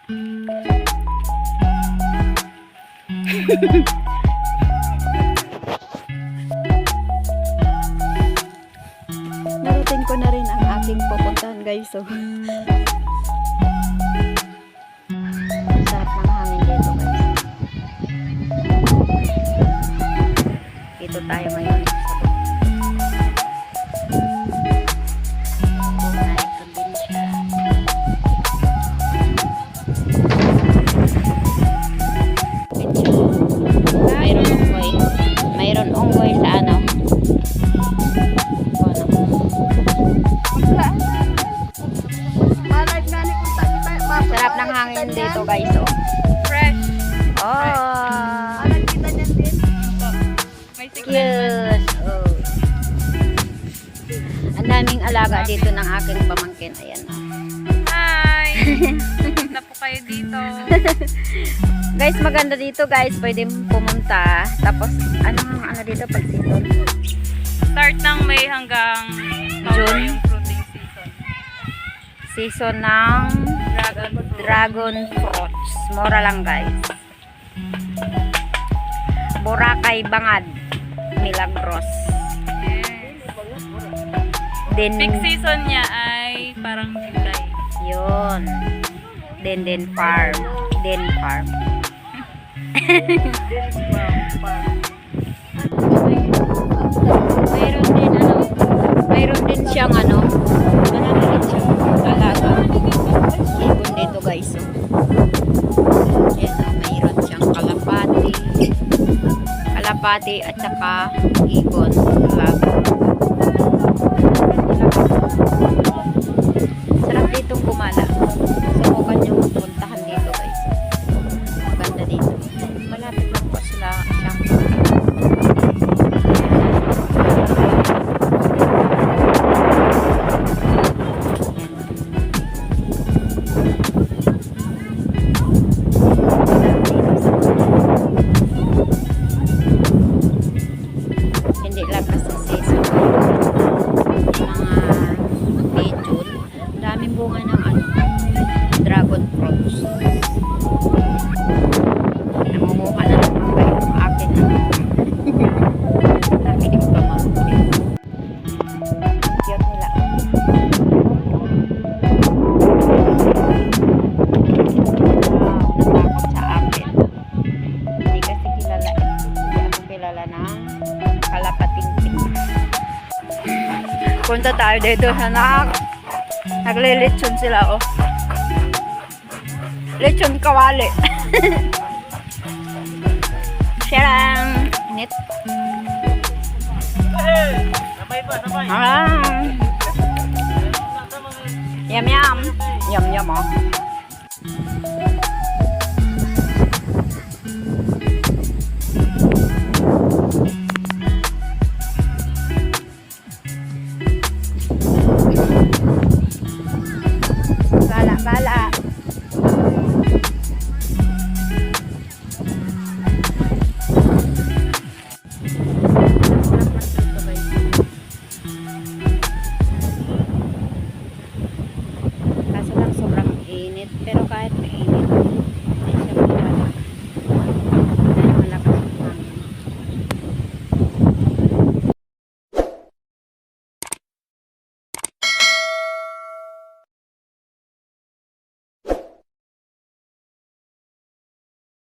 Narating ko na rin ang aking pupuntahan guys. So, sarap ng hangin dito guys. Dito tayo ngayon sa mayroon unggoy sa ano. Sarap ng hangin dito guys. Oh. Fresh. Oh. Kita niyan din. May Cute. Oh. Ang daming alaga dito ng aking pamangkin. Ayan. Oh. Hi! Na po kayo dito. Guys, maganda dito guys. Pwede pumunta. Tapos, ano dito pag season? Start ng May hanggang June. yung fruiting season. Season ng dragon fruits. Mura lang guys. Boracay Bangad. Milagros. Yes. Then, Peak season niya ay parang July. yun. Den farm. Den farm. Mayroon din siyang ano, marami din siyang alaga. Ibon dito guys. Oh. Yan, mayroon siyang kalapati at saka ibon. Alaga. Sarap ditong kumala. Subukan nyo puntahan dito guys. Maganda dito. Malapit lang po sila siyang hindi lang kasi season mga May, June. Daming bunga ng ano, dragon fruits. Namumuha na naman kayo ng akin aking pamangkin. Cute nila. Natakot sa akin. Hindi kasi kilala. Hindi ako kilala ng kalapating-ting. Punta tayo dito sa naglilitsyon sila, oh. Lechon kawali. Siya lang. Init. Ah. Yum yum. Yum yum, oh.